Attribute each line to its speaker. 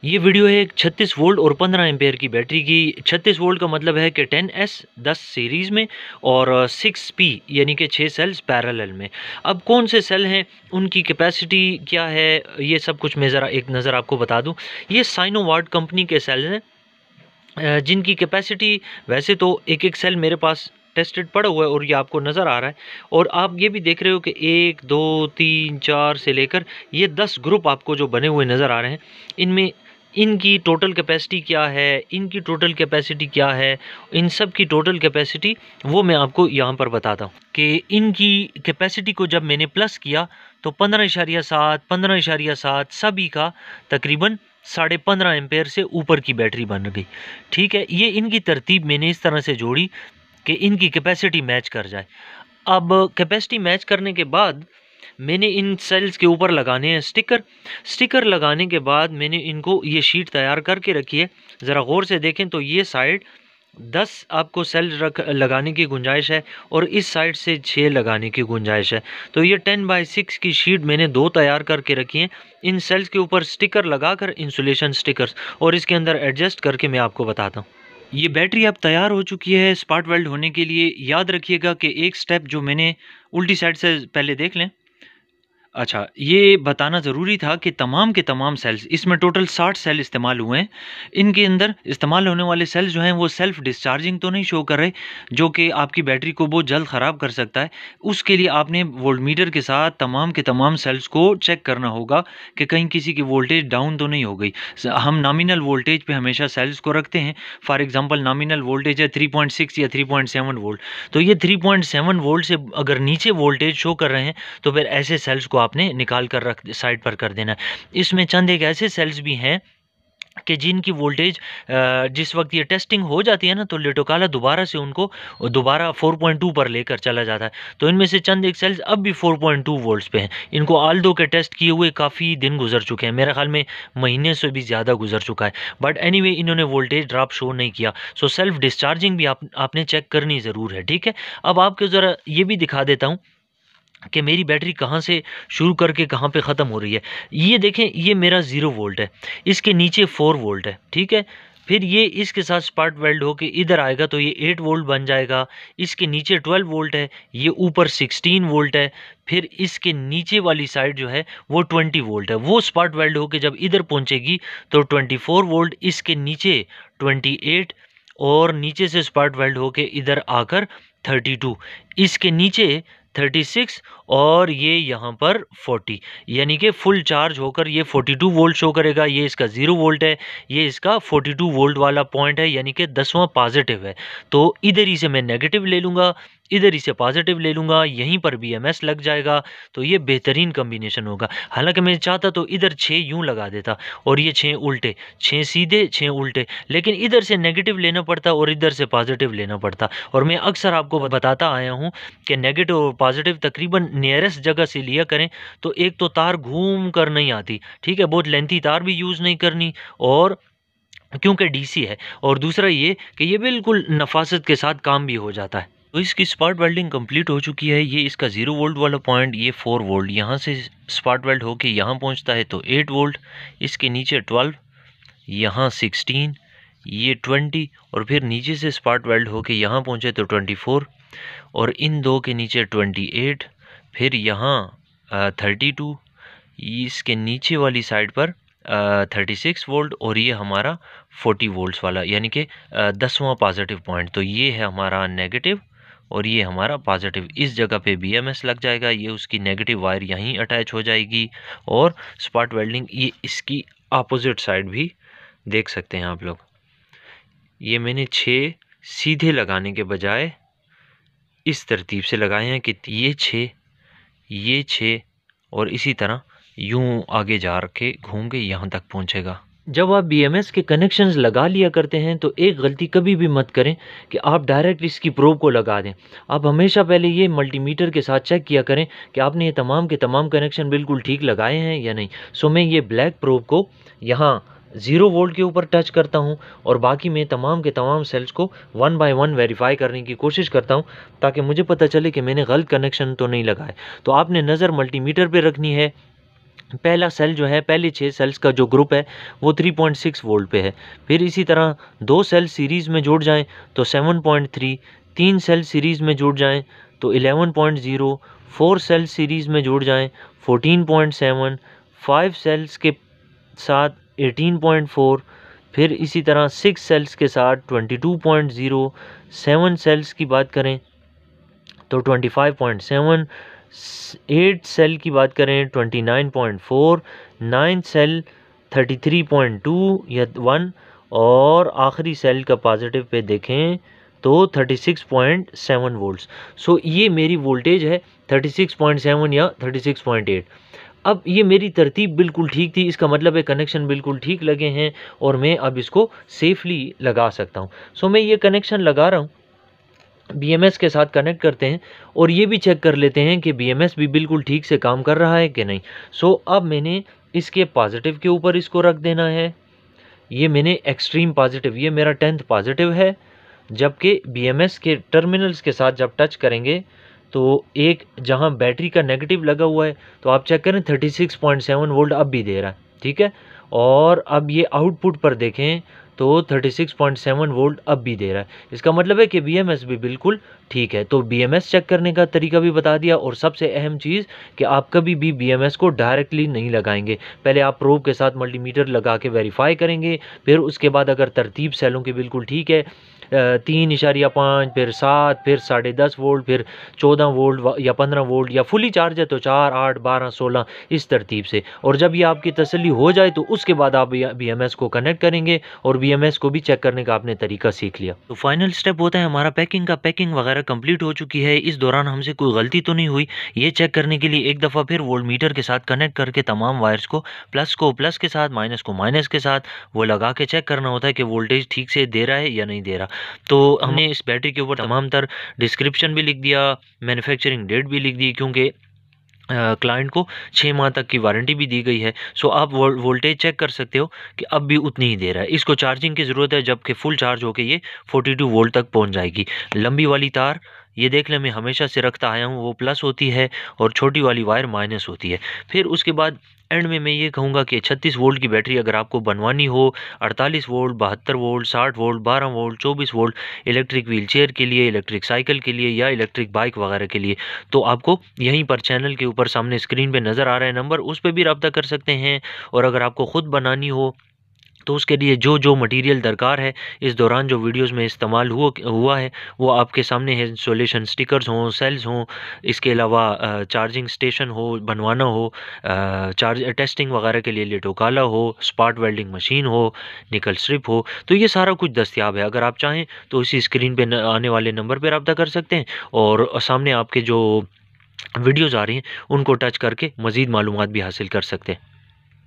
Speaker 1: ये वीडियो है एक 36 वोल्ट और 15 एम्पेयर की बैटरी की। 36 वोल्ट का मतलब है कि 10S 10 सीरीज़ में और 6P यानी कि 6 सेल्स पैरेलल में। अब कौन से सेल हैं, उनकी कैपेसिटी क्या है, ये सब कुछ मैं ज़रा एक नज़र आपको बता दूं। ये साइनोवाट कंपनी के सेल हैं जिनकी कैपेसिटी वैसे तो एक सेल मेरे पास टेस्टेड पड़ा हुआ है और ये आपको नज़र आ रहा है। और आप ये भी देख रहे हो कि 1 2 3 4 से लेकर ये 10 ग्रुप आपको जो बने हुए नज़र आ रहे हैं। इनमें इनकी टोटल कैपेसिटी क्या है, इनकी टोटल कैपेसिटी क्या है, इन सब की टोटल कैपेसिटी वो मैं आपको यहाँ पर बताता हूँ कि इनकी कैपेसिटी को जब मैंने प्लस किया तो 15.7 सभी का तकरीबन 15.5 एम्पेयर से ऊपर की बैटरी बन गई। ठीक है, ये इनकी तरतीब मैंने इस तरह से जोड़ी कि इनकी कैपेसिटी मैच कर जाए। अब कैपेसिटी मैच करने के बाद मैंने इन सेल्स के ऊपर लगाने हैं स्टिकर लगाने के बाद मैंने इनको ये शीट तैयार करके रखी है। ज़रा गौर से देखें तो ये साइड 10 आपको सेल लगाने की गुंजाइश है और इस साइड से 6 लगाने की गुंजाइश है। तो ये 10/6 की शीट मैंने 2 तैयार करके रखी हैं। इन सेल्स के ऊपर स्टिकर लगाकर इंसुलेशन स्टिकर्स और इसके अंदर एडजस्ट करके मैं आपको बताता हूँ। ये बैटरी अब तैयार हो चुकी है स्पार्क वेल्ड होने के लिए। याद रखिएगा कि एक स्टेप जो मैंने उल्टी साइड से पहले देख लें। अच्छा, ये बताना ज़रूरी था कि तमाम के तमाम सेल्स, इसमें टोटल 60 सेल इस्तेमाल हुए हैं। इनके अंदर इस्तेमाल होने वाले सेल्स जो हैं वो सेल्फ डिस्चार्जिंग तो नहीं शो कर रहे, जो कि आपकी बैटरी को बहुत जल्द ख़राब कर सकता है। उसके लिए आपने वोल्टमीटर के साथ तमाम के तमाम सेल्स को चेक करना होगा कि कहीं किसी की वोल्टेज डाउन तो नहीं हो गई। हम नॉमिनल वोल्टेज पे हमेशा सेल्स को रखते हैं। फॉर एग्जांपल नॉमिनल वोल्टेज है 3.6 या 3.7 वोल्ट, तो ये 3.7 वोल्ट से अगर नीचे वोल्टेज शो कर रहे हैं तो फिर ऐसे सेल्स को आपने निकाल कर रख साइड पर कर देना है। इसमें चंद एक ऐसे सेल्स भी हैं कि जिनकी वोल्टेज जिस वक्त ये टेस्टिंग हो जाती है ना तो लिटोकाला दोबारा से उनको दोबारा 4.2 पर लेकर चला जाता है। तो इनमें से चंद एक सेल्स अब भी 4.2 वोल्ट्स पे हैं। इनको आल्दो के टेस्ट किए हुए काफ़ी दिन गुजर चुके हैं, मेरे ख्याल में महीने से भी ज़्यादा गुजर चुका है, बट एनीवे इन्होंने वोल्टेज ड्रॉप शो नहीं किया। सो सेल्फ डिस्चार्जिंग भी आपने चेक करनी ज़रूर है। ठीक है, अब आपको ज़रा ये भी दिखा देता हूँ कि मेरी बैटरी कहाँ से शुरू करके कहाँ पे ख़त्म हो रही है। ये देखें, ये मेरा 0 वोल्ट है, इसके नीचे 4 वोल्ट है। ठीक है, फिर ये इसके साथ स्पार्क वेल्ड होके इधर आएगा तो ये 8 वोल्ट बन जाएगा। इसके नीचे 12 वोल्ट है, ये ऊपर 16 वोल्ट है। फिर इसके नीचे वाली साइड जो है वो 20 वोल्ट है। वो स्पार्क वेल्ड होके जब इधर पहुँचेगी तो 24 वोल्ट, इसके नीचे 28 और नीचे से स्पार्क वेल्ड होके इधर आकर 32, इसके नीचे 36 और ये यहाँ पर 40, यानी कि फुल चार्ज होकर ये 42 वोल्ट शो करेगा। ये इसका 0 वोल्ट है, ये इसका 42 वोल्ट वाला पॉइंट है, यानी कि 10वां पॉजिटिव है। तो इधर ही से मैं नेगेटिव ले लूँगा, इधर ही से पॉजिटिव ले लूँगा, यहीं पर BMS लग जाएगा। तो ये बेहतरीन कम्बिनेशन होगा। हालांकि मैं चाहता तो इधर 6 यूँ लगा देता और ये 6 उल्टे, 6 सीधे 6 उल्टे, लेकिन इधर से नेगेटिव लेना पड़ता और इधर से पॉजिटिव लेना पड़ता। और मैं अक्सर आपको बताता आया हूँ कि नेगेटिव और पॉजिटिव तकरीबन नियरेस्ट जगह से लिया करें तो एक तो तार घूम कर नहीं आती। ठीक है, बहुत लेंथी तार भी यूज़ नहीं करनी, और क्योंकि DC है, और दूसरा ये कि ये बिल्कुल नफासत के साथ काम भी हो जाता है। तो इसकी स्पार्क वेल्डिंग कंप्लीट हो चुकी है। ये इसका 0 वोल्ट वाला पॉइंट, ये 4 वोल्ट, यहाँ से स्पार्क वेल्ड होके यहाँ पहुँचता है तो 8 वोल्ट, इसके नीचे 12, यहाँ 16, ये 20, और फिर नीचे से स्पार्क वेल्ड होके यहाँ पहुँचे तो 24, और इन दो के नीचे 28, फिर यहाँ 32, इसके नीचे वाली साइड पर 36 वोल्ट, और ये हमारा 40 वोल्ट्स वाला, यानी कि 10वां पॉजिटिव पॉइंट। तो ये है हमारा नेगेटिव और ये हमारा पॉजिटिव। इस जगह पे BMS लग जाएगा, ये उसकी नेगेटिव वायर यहीं अटैच हो जाएगी। और स्पॉट वेल्डिंग ये इसकी अपोजिट साइड भी देख सकते हैं आप लोग। ये मैंने 6 सीधे लगाने के बजाय इस तरतीब से लगाए हैं कि ये 6 और इसी तरह यूं आगे जा के घूम के यहाँ तक पहुँचेगा। जब आप BMS के कनेक्शंस लगा लिया करते हैं तो एक गलती कभी भी मत करें कि आप डायरेक्ट इसकी प्रोब को लगा दें। आप हमेशा पहले ये मल्टीमीटर के साथ चेक किया करें कि आपने ये तमाम के तमाम कनेक्शन बिल्कुल ठीक लगाए हैं या नहीं। सो मैं ये ब्लैक प्रोब को यहाँ 0 वोल्ट के ऊपर टच करता हूँ और बाकी मैं तमाम के तमाम सेल्स को 1 बाय 1 वेरीफाई करने की कोशिश करता हूँ, ताकि मुझे पता चले कि मैंने गलत कनेक्शन तो नहीं लगाए। तो आपने नज़र मल्टीमीटर पे रखनी है पहला सेल जो है, पहले 6 सेल्स का जो ग्रुप है वो 3.6 वोल्ट पे है। फिर इसी तरह 2 सेल सीरीज़ में जुड़ जाएं तो 7.3, 3 सेल सीरीज़ में जुड़ जाएं तो 11.0, 4 सेल सीरीज़ में जुड़ जाएं 14.7, 5 सेल्स के साथ 18.4, फिर इसी तरह 6 सेल्स के साथ 22.0, 7 सेल्स की बात करें तो 25.7, 8 सेल की बात करें 29.4, 9 सेल 33.2 या 1, और आखिरी सेल का पॉजिटिव पे देखें तो 36.7 वोल्ट्स। सो ये मेरी वोल्टेज है 36.7 या 36.8। अब ये मेरी तरतीब बिल्कुल ठीक थी, इसका मतलब है कनेक्शन बिल्कुल ठीक लगे हैं और मैं अब इसको सेफली लगा सकता हूँ। सो मैं ये कनेक्शन लगा रहा हूँ, BMS के साथ कनेक्ट करते हैं और ये भी चेक कर लेते हैं कि BMS भी बिल्कुल ठीक से काम कर रहा है कि नहीं। सो अब मैंने इसके पॉजिटिव के ऊपर इसको रख देना है। ये मैंने एक्सट्रीम पॉजिटिव, ये मेरा 10th पॉजिटिव है, जबकि BMS के टर्मिनल्स के साथ जब टच करेंगे तो एक जहां बैटरी का नेगेटिव लगा हुआ है तो आप चेक करें 36.7 वोल्ट अब भी दे रहा है, ठीक है। और अब ये आउटपुट पर देखें तो 36.7 वोल्ट अब भी दे रहा है। इसका मतलब है कि BMS भी बिल्कुल ठीक है। तो BMS चेक करने का तरीका भी बता दिया, और सबसे अहम चीज़ कि आप कभी भी BMS को डायरेक्टली नहीं लगाएंगे। पहले आप प्रोब के साथ मल्टीमीटर लगा के वेरीफाई करेंगे, फिर उसके बाद अगर तरतीब सेलों की बिल्कुल ठीक है 3.5, फिर 7, फिर 10.5 वोल्ट, फिर 14 वोल्ट या 15 वोल्ट, या फुली चार्ज है तो 4, 8, 12, 16 इस तरतीब से। और जब ये आपकी तसल्ली हो जाए तो उसके बाद आप BMS को कनेक्ट करेंगे और BMS को भी चेक करने का आपने तरीका सीख लिया। तो फाइनल स्टेप होता है हमारा पैकिंग का। पैकिंग वगैरह कंप्लीट हो चुकी है, इस दौरान हमसे कोई गलती तो नहीं हुई, ये चेक करने के लिए एक दफ़ा फिर वोल्टमीटर के साथ कनेक्ट करके तमाम वायर्स को प्लस के साथ, माइनस को माइनस के साथ वो लगा के चेक करना होता है कि वोल्टेज ठीक से दे रहा है या नहीं दे रहा। तो हमने इस बैटरी के ऊपर तमाम तर डिस्क्रिप्शन भी लिख दिया, मैन्युफैक्चरिंग डेट भी लिख दी, क्योंकि क्लाइंट को 6 माह तक की वारंटी भी दी गई है। सो आप वोल्टेज चेक कर सकते हो कि अब भी उतनी ही दे रहा है। इसको चार्जिंग की ज़रूरत है, जबकि फुल चार्ज होके ये 42 वोल्ट तक पहुंच जाएगी। लंबी वाली तार ये देख लें, मैं हमेशा से रखता आया हूँ, वो प्लस होती है और छोटी वाली वायर माइनस होती है। फिर उसके बाद एंड में मैं ये कहूँगा कि 36 वोल्ट की बैटरी अगर आपको बनवानी हो, 48 volt, 72 volt, 60 volt, 12 volt, 24 volt, electric wheel chair के लिए, इलेक्ट्रिक साइकिल के लिए या इलेक्ट्रिक बाइक वगैरह के लिए, तो आपको यहीं पर चैनल के ऊपर सामने स्क्रीन पे नज़र आ रहा है नंबर, उस पर भी रब्ता कर सकते हैं। और अगर आपको ख़ुद बनानी हो तो उसके लिए जो जो मटेरियल दरकार है इस दौरान जो वीडियोस में इस्तेमाल हुआ है वो आपके सामने है। इंस्टॉलेशन स्टिकर्स हों, सेल्स हों, इसके अलावा चार्जिंग स्टेशन हो बनवाना हो, चार्ज टेस्टिंग वगैरह के लिए लिटोकाला हो, स्पॉट वेल्डिंग मशीन हो, निकल स्ट्रिप हो, तो ये सारा कुछ दस्तयाब है। अगर आप चाहें तो इसी स्क्रीन पे आने वाले नंबर पर रब्ता कर सकते हैं और सामने आपके जो वीडियोज़ आ रही हैं उनको टच करके मज़ीद मालूमात भी हासिल कर सकते हैं।